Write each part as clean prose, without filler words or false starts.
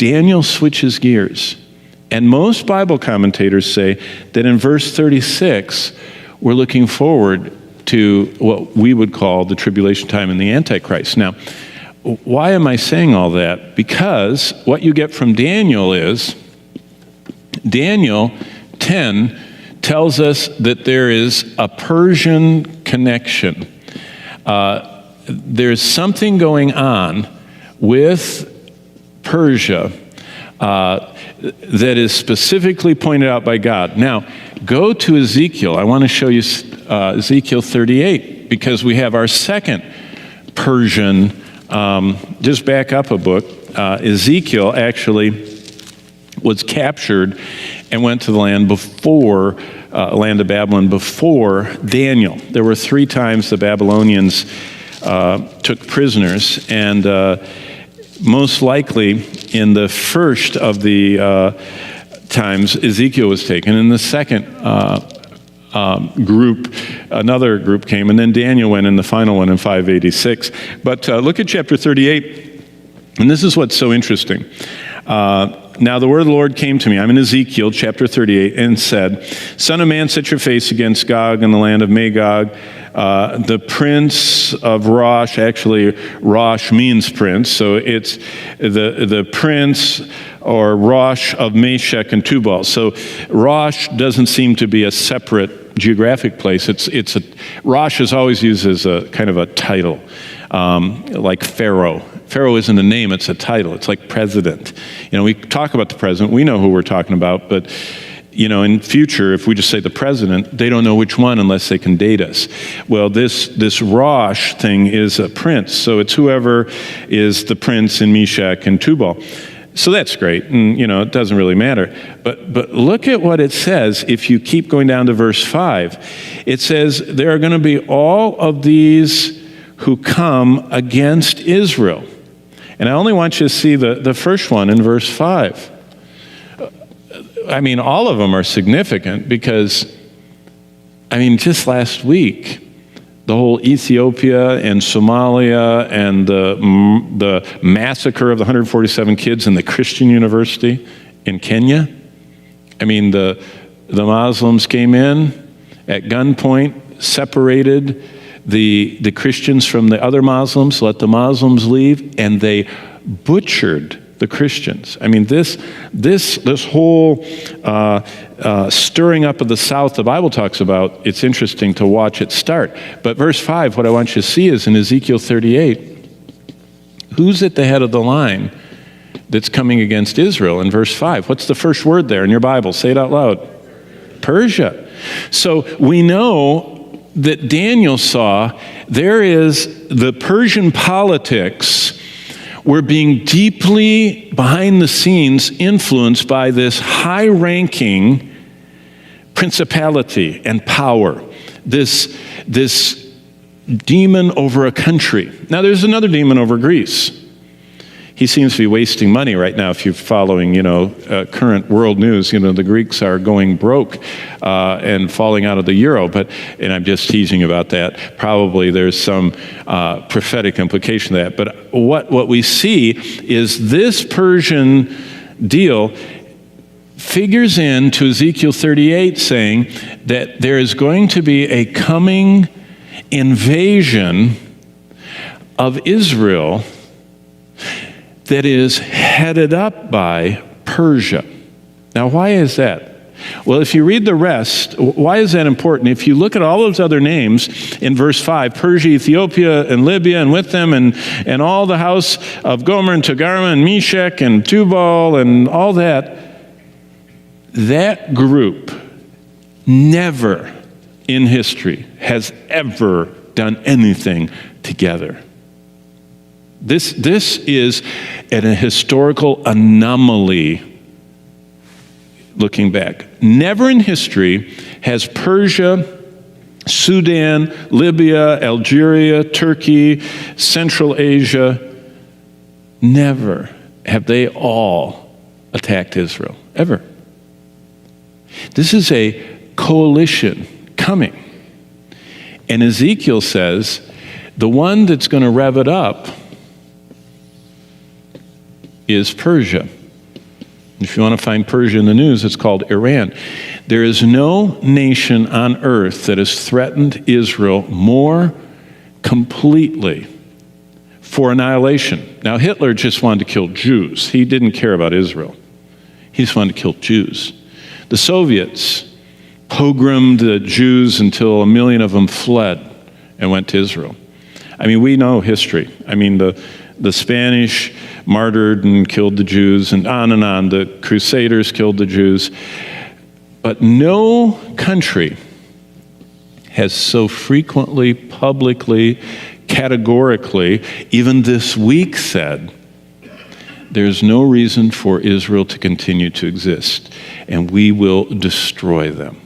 Daniel switches gears. And most Bible commentators say that in verse 36, we're looking forward to what we would call the tribulation time and the Antichrist. Now, why am I saying all that? Because what you get from Daniel is, Daniel 10 tells us that there is a Persian connection. There's something going on with Persia that is specifically pointed out by God. Now, go to Ezekiel. I want to show you Ezekiel 38, because we have our second Persian. Just back up a book. Ezekiel actually was captured and went to the land of Babylon before Daniel. There were 3 times the Babylonians took prisoners, and most likely in the first of the times Ezekiel was taken. In the second group, another group came, and then Daniel went in the final one in 586. But look at chapter 38, and this is what's so interesting. Now the word of the Lord came to me. I'm in Ezekiel chapter 38, and said, Son of man, set your face against Gog in the land of Magog. The prince of Rosh, actually Rosh means prince, so it's the prince or Rosh of Meshech and Tubal. So Rosh doesn't seem to be a separate geographic place. Rosh is always used as a kind of a title, like Pharaoh. Pharaoh isn't a name, it's a title. It's like president. We talk about the president, we know who we're talking about, but in future, if we just say the president, they don't know which one unless they can date us. Well, this Rosh thing is a prince, so it's whoever is the prince in Meshech and Tubal. So that's great, and it doesn't really matter. But look at what it says if you keep going down to verse 5. It says, there are going to be all of these who come against Israel. And I only want you to see the first one in verse 5. All of them are significant because, just last week, the whole Ethiopia and Somalia and the massacre of the 147 kids in the Christian university in Kenya. The Muslims came in at gunpoint, separated the Christians from the other Muslims, let the Muslims leave, and they butchered the Christians. This whole stirring up of the South the Bible talks about, it's interesting to watch it start. But verse 5, what I want you to see is in Ezekiel 38, who's at the head of the line that's coming against Israel in verse 5? What's the first word there in your Bible? Say it out loud. Persia. So we know that Daniel saw there is the Persian politics were being deeply behind the scenes influenced by this high-ranking principality and power, this demon over a country. Now there's another demon over Greece. He seems to be wasting money right now. If you're following, current world news, the Greeks are going broke and falling out of the euro. And I'm just teasing about that. Probably there's some prophetic implication to that. But what we see is this Persian deal figures into Ezekiel 38, saying that there is going to be a coming invasion of Israel that is headed up by Persia. Now, why is that? Well, if you read the rest, why is that important? If you look at all those other names in verse 5, Persia, Ethiopia, and Libya, and with them, and all the house of Gomer, and Togarmah, and Meshech, and Tubal, and all that group never in history has ever done anything together. This is a historical anomaly looking back. Never in history has Persia, Sudan, Libya, Algeria, Turkey, Central Asia, never have they all attacked Israel, ever. This is a coalition coming. And Ezekiel says the one that's going to rev it up is Persia. If you want to find Persia in the news, it's called Iran. There is no nation on earth that has threatened Israel more completely for annihilation. Now, Hitler just wanted to kill Jews. He didn't care about Israel. He just wanted to kill Jews. The Soviets pogromed the Jews until 1 million of them fled and went to Israel. I mean, we know history. I mean, the Spanish martyred and killed the Jews, and on and on. The Crusaders killed the Jews. But no country has so frequently, publicly, categorically, even this week said, there's no reason for Israel to continue to exist, and we will destroy them.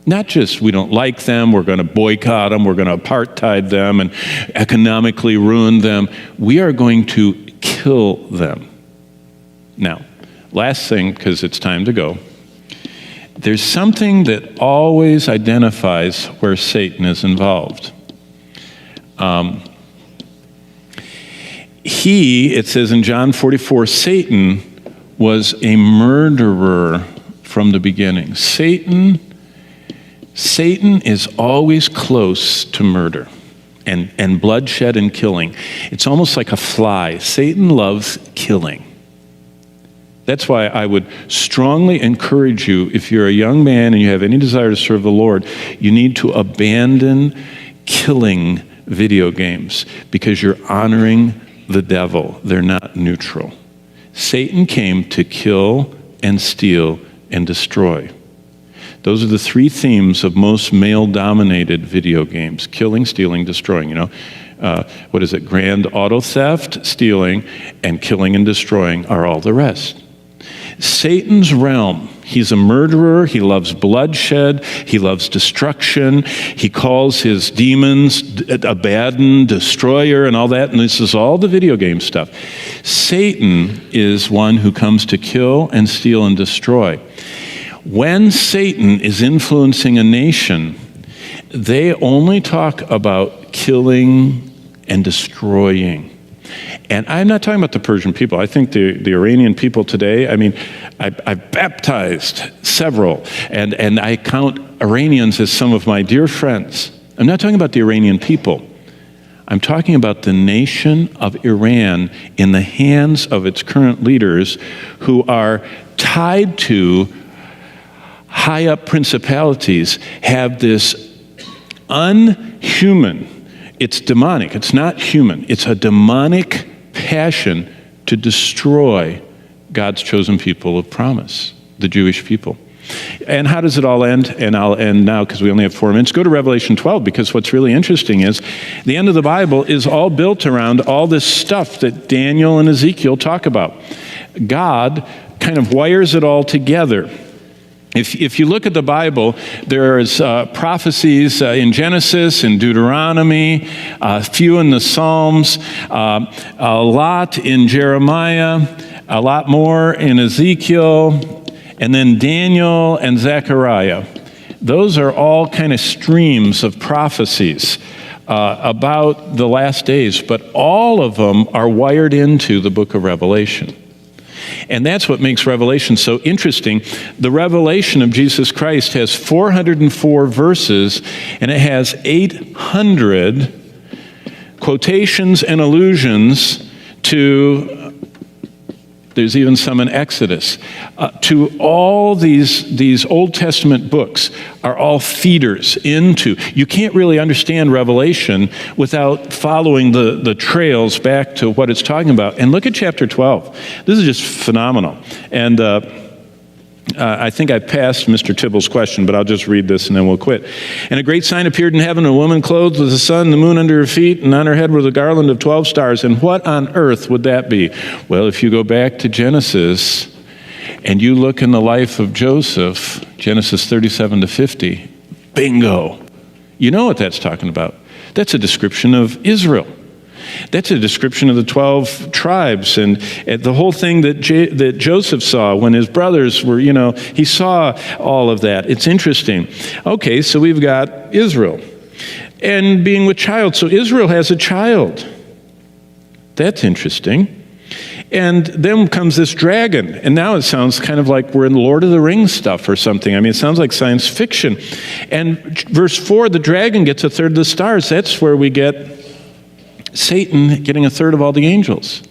Not just we don't like them, we're going to boycott them, we're going to apartheid them and economically ruin them. We are going to kill them. Now, last thing, because it's time to go. There's something that always identifies where Satan is involved. It says in John 44, Satan was a murderer from the beginning. Satan is always close to murder and bloodshed and killing. It's almost like a fly. Satan loves killing. That's why I would strongly encourage you, if you're a young man and you have any desire to serve the Lord, you need to abandon killing video games because you're honoring the devil. They're not neutral. Satan came to kill and steal and destroy. Those are the three themes of most male-dominated video games: killing, stealing, destroying. What is it? Grand auto theft, stealing, and killing and destroying are all the rest. Satan's realm, he's a murderer, he loves bloodshed, he loves destruction, he calls his demons Abaddon, destroyer, and all that, and this is all the video game stuff. Satan is one who comes to kill and steal and destroy. When Satan is influencing a nation, they only talk about killing and destroying. And I'm not talking about the Persian people. I think the Iranian people today, I mean, I've baptized several, and I count Iranians as some of my dear friends. I'm not talking about the Iranian people. I'm talking about the nation of Iran in the hands of its current leaders who are tied to high up principalities, have this unhuman, it's demonic, it's not human, it's a demonic passion to destroy God's chosen people of promise, the Jewish people. And how does it all end? And I'll end now because we only have 4 minutes. Go to Revelation 12, because what's really interesting is the end of the Bible is all built around all this stuff that Daniel and Ezekiel talk about. God kind of wires it all together. If you look at the Bible, there's prophecies in Genesis, in Deuteronomy, a few in the Psalms, a lot in Jeremiah, a lot more in Ezekiel, and then Daniel and Zechariah. Those are all kind of streams of prophecies about the last days, but all of them are wired into the book of Revelation. And that's what makes Revelation so interesting. The revelation of Jesus Christ has 404 verses, and it has 800 quotations and allusions to, there's even some in Exodus, to all these Old Testament books are all feeders into. You can't really understand Revelation without following the trails back to what it's talking about. And look at chapter 12. This is just phenomenal. And I think I passed Mr. Tibble's question, but I'll just read this and then we'll quit. And a great sign appeared in heaven, a woman clothed with the sun and the moon under her feet, and on her head was a garland of 12 stars. And what on earth would that be? Well, if you go back to Genesis and you look in the life of Joseph, Genesis 37 to 50, bingo. You know what that's talking about. That's a description of Israel. That's a description of the 12 tribes and the whole thing that Joseph saw when his brothers were, he saw all of that. It's interesting. Okay, so we've got Israel and being with child. So Israel has a child. That's interesting. And then comes this dragon, and now it sounds kind of like we're in Lord of the Rings stuff or something. I mean, it sounds like science fiction. And verse 4, the dragon gets a third of the stars. That's where we get Satan getting a third of all the angels.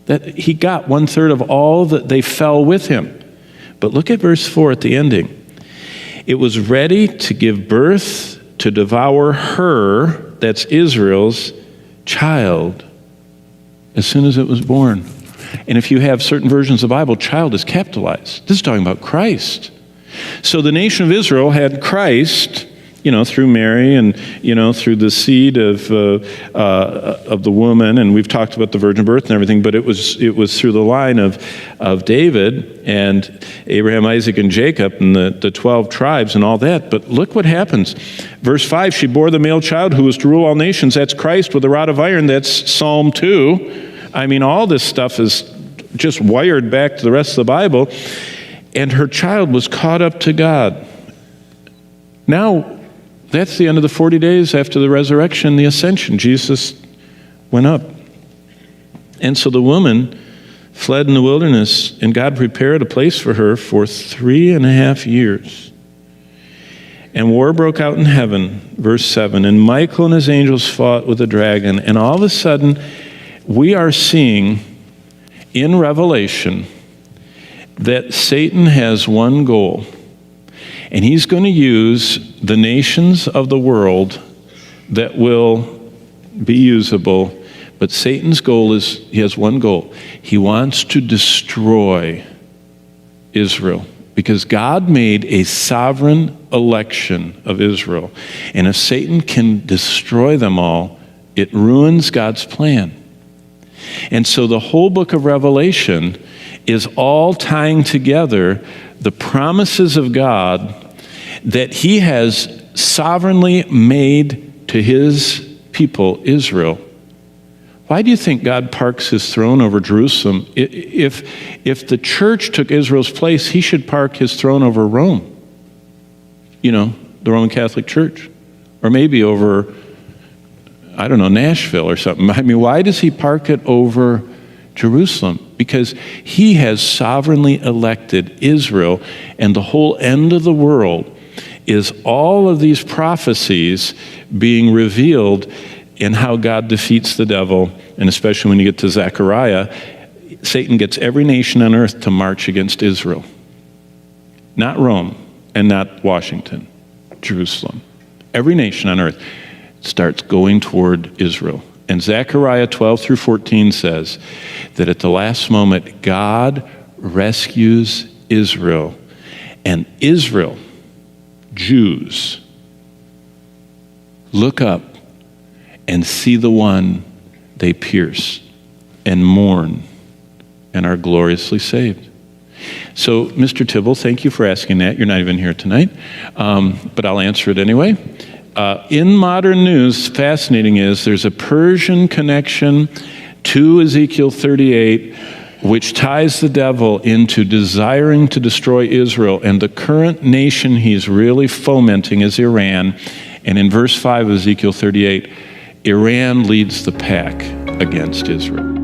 That he got 1/3 of all that they fell with him. But look at verse 4 at the ending. It was ready to give birth to devour her, that's Israel's, child, as soon as it was born. And if you have certain versions of the Bible, child is capitalized. This is talking about Christ. So the nation of Israel had Christ, through Mary and, through the seed of the woman. And we've talked about the virgin birth and everything, but it was through the line of David and Abraham, Isaac, and Jacob and the 12 tribes and all that. But look what happens. Verse 5, she bore the male child who was to rule all nations. That's Christ with a rod of iron. That's Psalm 2. I mean, all this stuff is just wired back to the rest of the Bible. And her child was caught up to God. Now, that's the end of the 40 days after the resurrection, the ascension. Jesus went up. And so the woman fled in the wilderness, and God prepared a place for her for 3.5 years. And war broke out in heaven, verse 7, and Michael and his angels fought with the dragon. And all of a sudden, we are seeing in Revelation that Satan has one goal. And he's going to use the nations of the world that will be usable. But Satan's goal is, he has one goal. He wants to destroy Israel. Because God made a sovereign election of Israel. And if Satan can destroy them all, it ruins God's plan. And so the whole book of Revelation is all tying together the promises of God that he has sovereignly made to his people, Israel. Why do you think God parks his throne over Jerusalem? If the church took Israel's place, he should park his throne over Rome. The Roman Catholic Church. Or maybe over, Nashville or something. I mean, why does he park it over Jerusalem? Because he has sovereignly elected Israel, and the whole end of the world is all of these prophecies being revealed in how God defeats the devil. And especially when you get to Zechariah, Satan gets every nation on earth to march against Israel. Not Rome and not Washington, Jerusalem. Every nation on earth starts going toward Israel. And Zechariah 12-14 says that at the last moment, God rescues Israel. And Israel, Jews, look up and see the one they pierce and mourn and are gloriously saved. So, Mr. Tibble, thank you for asking that. You're not even here tonight, but I'll answer it anyway. In modern news, fascinating is there's a Persian connection to Ezekiel 38, which ties the devil into desiring to destroy Israel. And the current nation he's really fomenting is Iran. And in verse 5 of Ezekiel 38, Iran leads the pack against Israel.